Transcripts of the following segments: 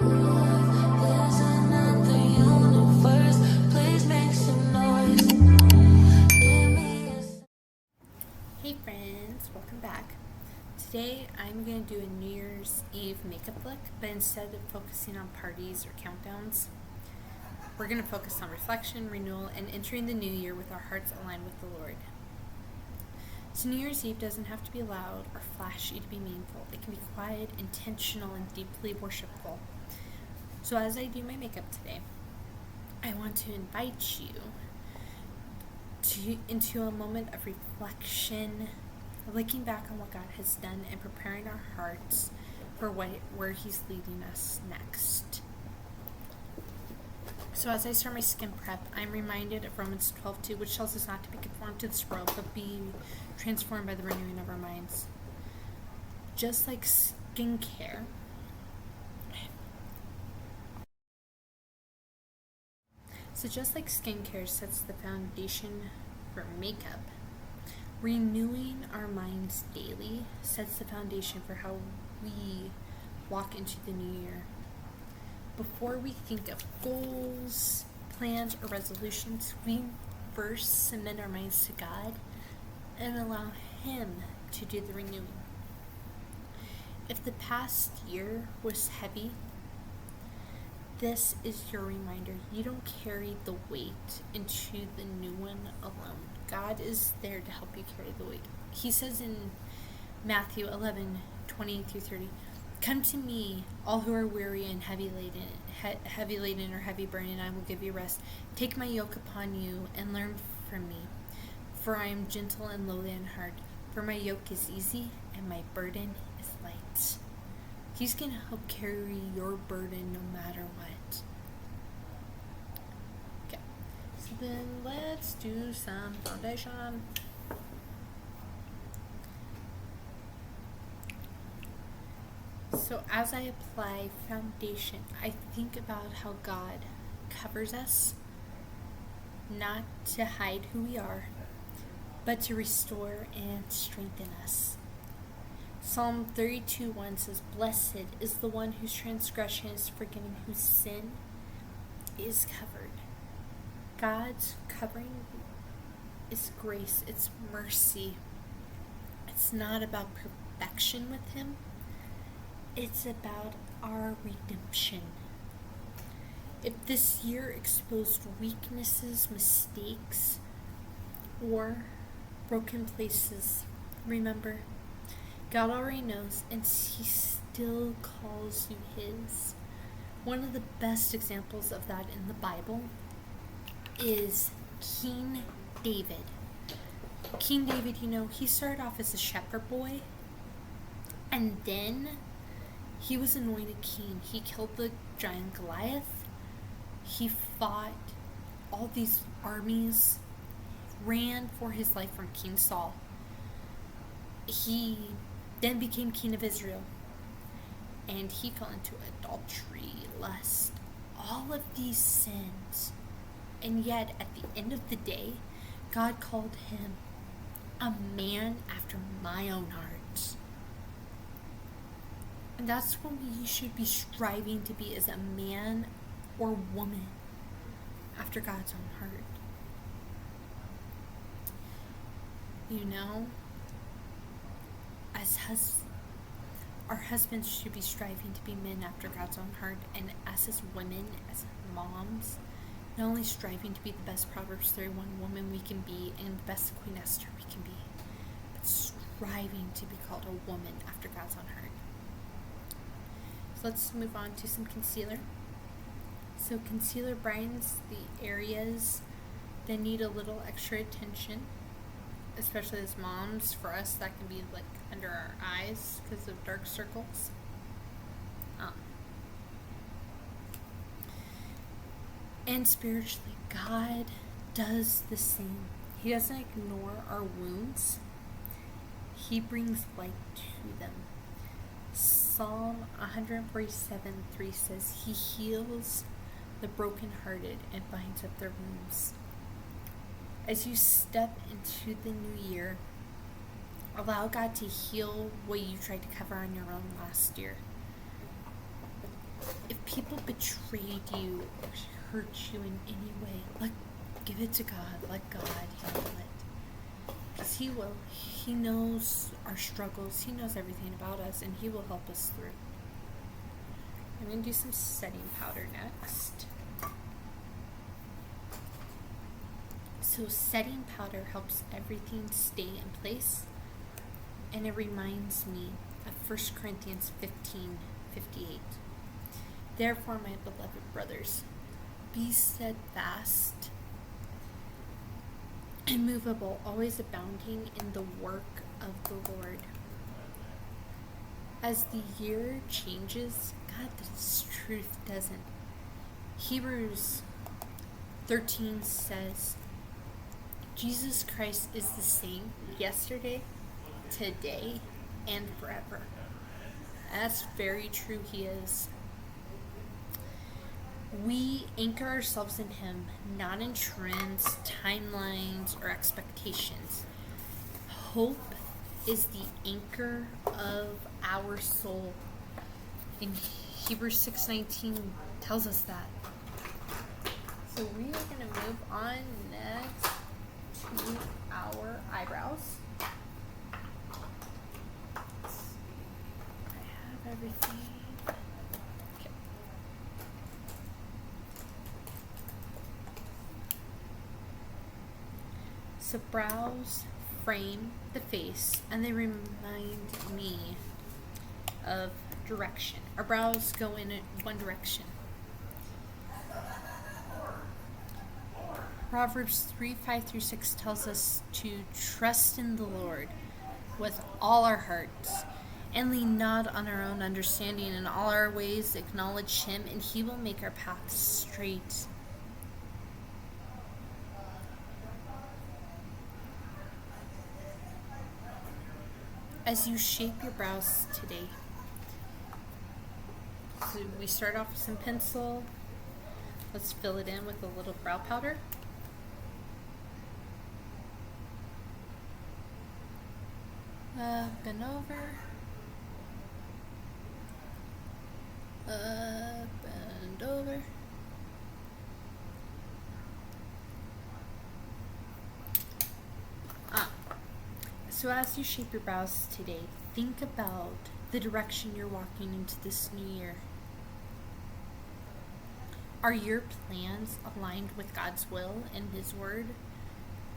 There's another universe. Please make some noise. Give me a Hey friends, welcome back. Today I'm going to do a New Year's Eve makeup look, but instead of focusing on parties or countdowns, we're going to focus on reflection, renewal, and entering the new year with our hearts aligned with the Lord. So New Year's Eve doesn't have to be loud or flashy to be meaningful. It can be quiet, intentional, and deeply worshipful. So as I do my makeup today, I want to invite you into a moment of reflection, looking back on what God has done and preparing our hearts for where He's leading us next. So as I start my skin prep, I'm reminded of Romans 12:2, which tells us not to be conformed to this world, but be transformed by the renewing of our minds. Just like skincare, sets the foundation for makeup, renewing our minds daily sets the foundation for how we walk into the new year. Before we think of goals, plans, or resolutions, we first submit our minds to God and allow Him to do the renewing. If the past year was heavy, this is your reminder. You don't carry the weight into the new one alone. God is there to help you carry the weight. He says in Matthew 11:20-30, "Come to me, all who are weary and heavy laden or heavy burden, and I will give you rest. Take my yoke upon you and learn from me, for I am gentle and lowly in heart. For my yoke is easy and my burden is light." He's going to help carry your burden no matter what. Okay, so then let's do some foundation. So as I apply foundation, I think about how God covers us, not to hide who we are, but to restore and strengthen us. Psalm 32:1 says, "Blessed is the one whose transgression is forgiven, whose sin is covered." God's covering is grace, it's mercy. It's not about perfection with Him. It's about our redemption. If this year exposed weaknesses, mistakes, or broken places, remember, God already knows, and He still calls you His. One of the best examples of that in the Bible is King David. King David, he started off as a shepherd boy, and then he was anointed king. He killed the giant Goliath. He fought all these armies, ran for his life from King Saul. He then became king of Israel, and he fell into adultery, lust, all of these sins. And yet, at the end of the day, God called him a man after my own heart. And that's what we should be striving to be, as a man or woman after God's own heart. Our husbands should be striving to be men after God's own heart, and us as women, as moms, not only striving to be the best Proverbs 31 woman we can be and the best Queen Esther we can be, but striving to be called a woman after God's own heart. So let's move on to some concealer. So concealer brightens the areas that need a little extra attention, especially as moms. For us, that can be like under our eyes because of dark circles. And spiritually, God does the same. He doesn't ignore our wounds. He brings light to them. Psalm 147:3 says, "He heals the brokenhearted and binds up their wounds." As you step into the new year, allow God to heal what you tried to cover on your own last year. If people betrayed you or hurt you in any way, give it to God. Let God handle it. Because He will. He knows our struggles. He knows everything about us, and He will help us through. I'm going to do some setting powder next. So setting powder helps everything stay in place, and it reminds me of 1 Corinthians 15:58. Therefore, my beloved brothers, be steadfast, immovable, always abounding in the work of the Lord. As the year changes, God, this truth doesn't. Hebrews 13 says, Jesus Christ is the same yesterday, today, and forever. That's very true, He is. We anchor ourselves in Him, not in trends, timelines, or expectations. Hope is the anchor of our soul. And Hebrews 6:19 tells us that. So we are going to move on next to our eyebrows. Let's see. I have everything. Okay. So brows frame the face, and they remind me of direction. Our brows go in one direction. Proverbs 3:5-6 tells us to trust in the Lord with all our hearts and lean not on our own understanding. In all our ways acknowledge Him, and He will make our paths straight. As you shape your brows today, so we start off with some pencil. Let's fill it in with a little brow powder. Up and over. Up and over. So as you shape your brows today, think about the direction you're walking into this new year. Are your plans aligned with God's will and His Word?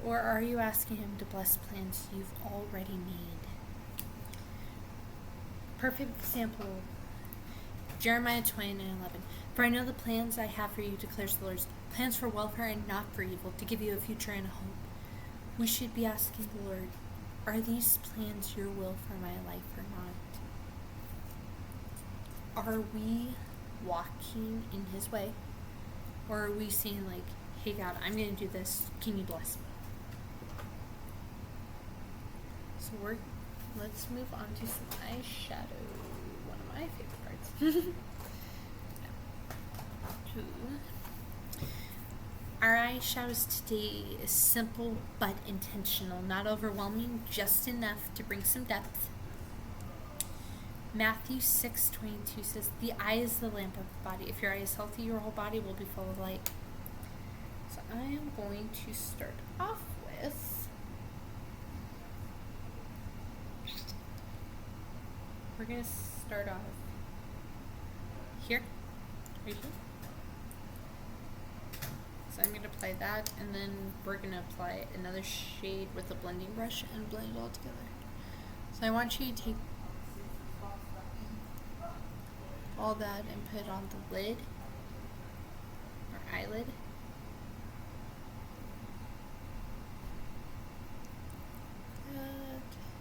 Or are you asking Him to bless plans you've already made? Perfect example, Jeremiah 29:11. For I know the plans I have for you, declares the Lord, plans for welfare and not for evil, to give you a future and a hope. We should be asking the Lord, are these plans your will for my life or not? Are we walking in His way? Or are we saying like, hey God, I'm going to do this, can you bless me? So let's move on to some eyeshadow, one of my favorite parts. Our eyeshadows today is simple but intentional, not overwhelming, just enough to bring some depth. Matthew 6:22 says, the eye is the lamp of the body. If your eye is healthy, your whole body will be full of light. So I am going to start off with, we're going to start off here, right here. So I'm going to apply that, and then we're going to apply another shade with a blending brush and blend it all together. So I want you to take all that and put it on the lid, or eyelid.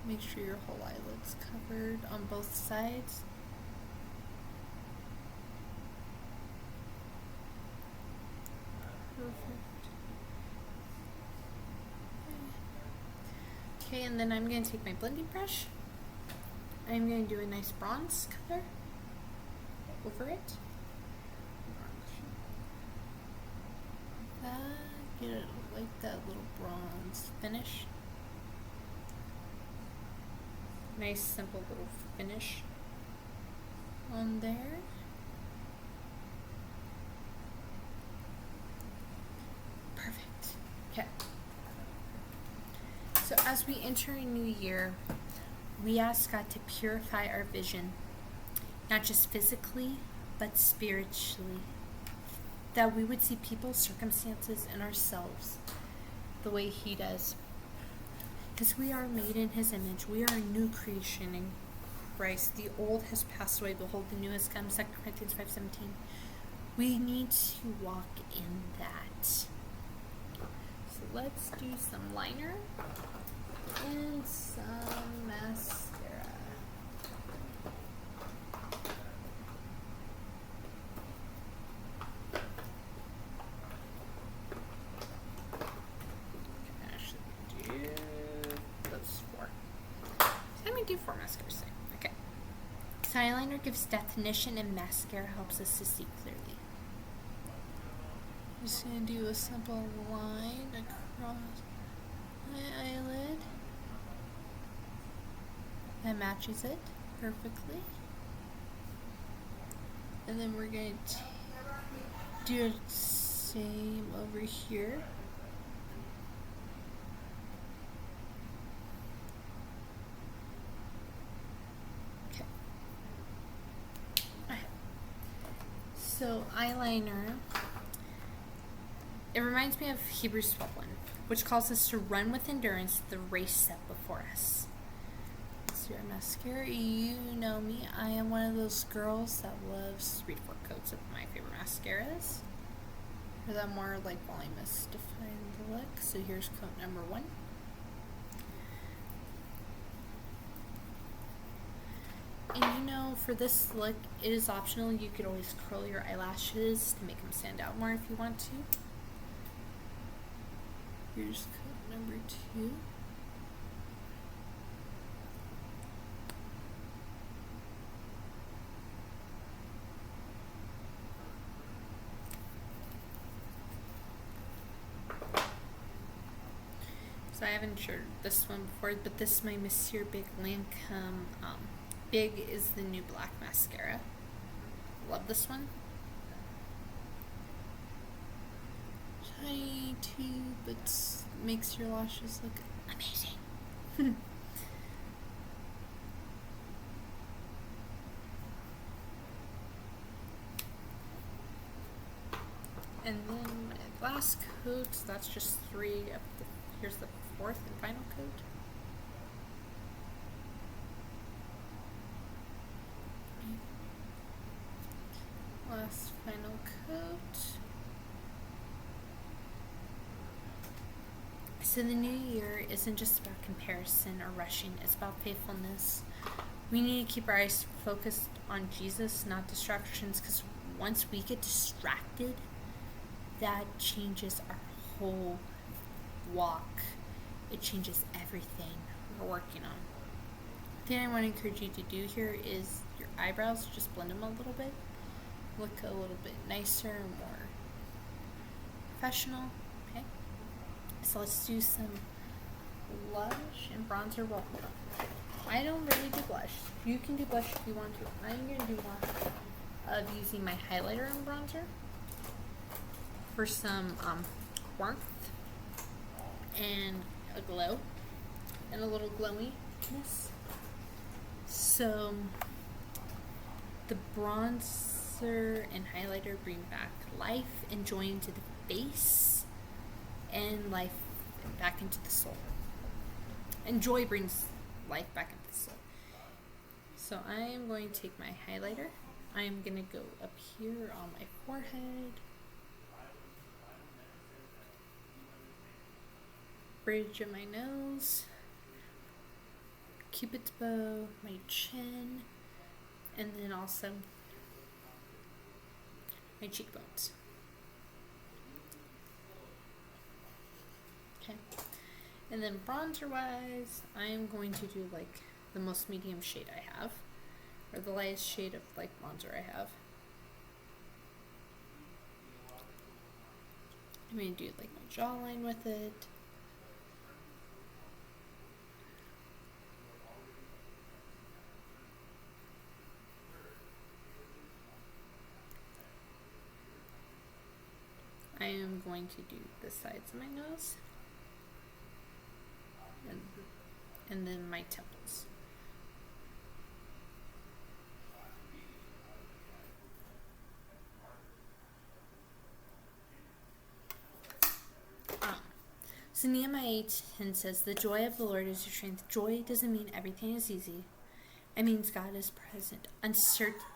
Make sure your whole eyelid's covered on both sides. Perfect. Okay, and then I'm going to take my blending brush. I'm going to do a nice bronze color over it. Get it like that little bronze finish. Nice simple little finish on there. as we enter a new year, we ask God to purify our vision, not just physically, but spiritually. That we would see people's circumstances and ourselves the way He does. Because we are made in His image. We are a new creation in Christ. The old has passed away. Behold, the new has come. 2 Corinthians 5:17. We need to walk in that. So let's do some liner and some mascara. Do 4 mascaras today. Okay. So eyeliner gives definition and mascara helps us to see clearly. I'm just going to do a simple line across my eyelid. That matches it perfectly. And then we're going to do the same over here. So eyeliner, it reminds me of Hebrews 12:1, which calls us to run with endurance the race set before us. Let's do our mascara. You know me, I am one of those girls that loves 3 to 4 coats of my favorite mascaras. For that more like voluminous defined look. So here's coat number 1. And you know, for this look, it is optional. You could always curl your eyelashes to make them stand out more if you want to. Here's coat number 2. So I haven't shared this one before, but this is my Monsieur Big Lancome. Big is the new black mascara. Love this one. Tiny tube, but makes your lashes look amazing. And then my last coat, that's just 3 of the, here's the 4th and final coat. Last final coat. So the new year isn't just about comparison or rushing, it's about faithfulness. We need to keep our eyes focused on Jesus, not distractions, because once we get distracted, that changes our whole walk. It changes everything we're working on. The thing I want to encourage you to do here is your eyebrows, just blend them a little bit. Look a little bit nicer and more professional. Okay, so let's do some blush and bronzer. Well, I don't really do blush. You can do blush if you want to. I'm going to do one of using my highlighter and bronzer for some warmth and a glow and a little glowiness. So the bronzer and highlighter bring back life and joy into the face and life back into the soul. And joy brings life back into the soul. So I am going to take my highlighter. I am going to go up here on my forehead, bridge of my nose, cupid's bow, my chin, and then also my cheekbones. Okay. And then bronzer wise, I am going to do like the most medium shade I have, or the lightest shade of like bronzer I have. I'm going to do like my jawline with it. I am going to do the sides of my nose and and then my temples. So Nehemiah 8:10 says, "The joy of the Lord is your strength." Joy doesn't mean everything is easy. It means God is present.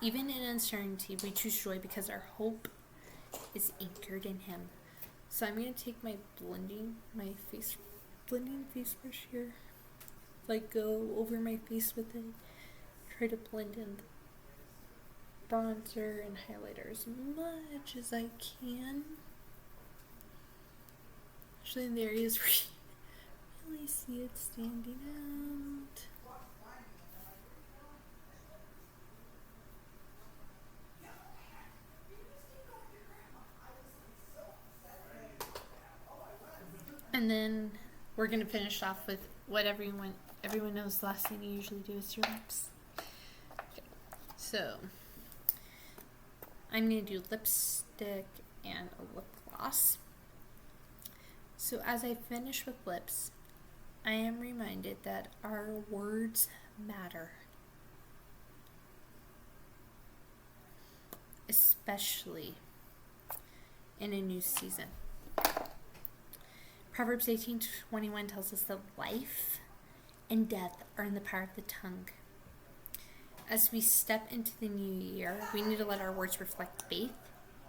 Even in uncertainty, we choose joy because our hope is anchored in Him. So I'm going to take my blending face brush here. Like, go over my face with it. Try to blend in the bronzer and highlighter as much as I can. Especially in the areas where you really see it standing out. And then we're going to finish off with what everyone knows. The last thing you usually do is your lips. Okay. So I'm going to do lipstick and a lip gloss. So as I finish with lips, I am reminded that our words matter, especially in a new season. Proverbs 18:21 tells us that life and death are in the power of the tongue. As we step into the new year, we need to let our words reflect faith,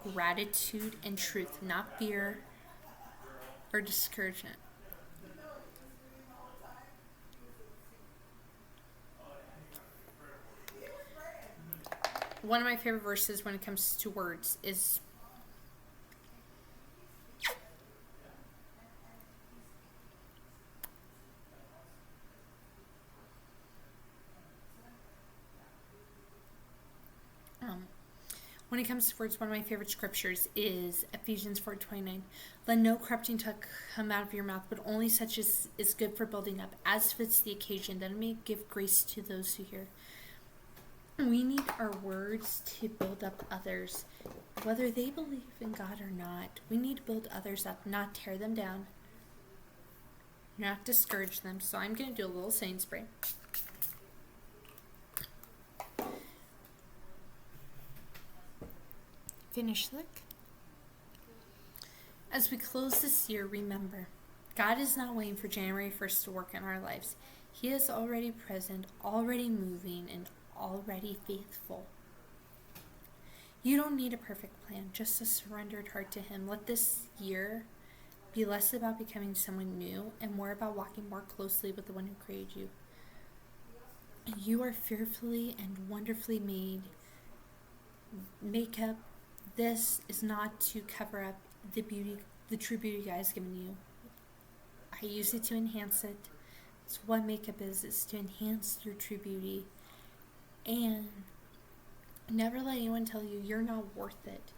gratitude, and truth, not fear or discouragement. One of my favorite verses when it comes to words is one of my favorite scriptures is Ephesians 4:29. "Let no corrupting talk come out of your mouth, but only such as is good for building up, as fits the occasion, that it may give grace to those who hear." We need our words to build up others, whether they believe in God or not. We need to build others up, not tear them down, not discourage them. So I'm going to do a little setting spray. Finish lick. As we close this year, remember, God is not waiting for January 1st to work in our lives. He is already present, already moving, and already faithful. You don't need a perfect plan, just a surrendered heart to Him. Let this year be less about becoming someone new and more about walking more closely with the one who created you. You are fearfully and wonderfully made. Makeup, this is not to cover up the true beauty God has given you. I use it to enhance it. It's what makeup is to enhance your true beauty. And never let anyone tell you you're not worth it.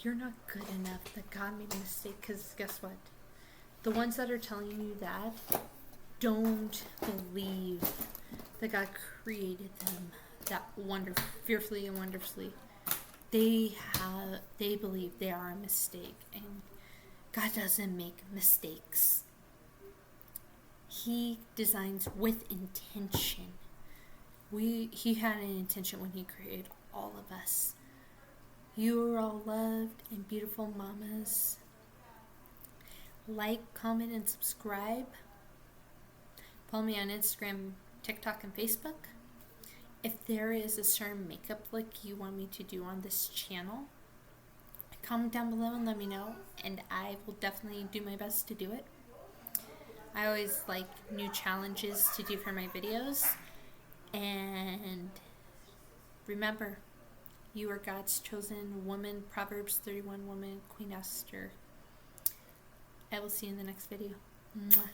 You're not good enough, that God made a mistake. Because guess what? The ones that are telling you that don't believe that God created them that fearfully and wonderfully. They believe they are a mistake, and God doesn't make mistakes. He designs with intention. He had an intention when He created all of us. You are all loved and beautiful mamas. Like, comment, and subscribe. Follow me on Instagram, TikTok, and Facebook. If there is a certain makeup look you want me to do on this channel, comment down below and let me know, and I will definitely do my best to do it. I always like new challenges to do for my videos. And remember, you are God's chosen woman, Proverbs 31 woman, Queen Esther. I will see you in the next video. Mwah.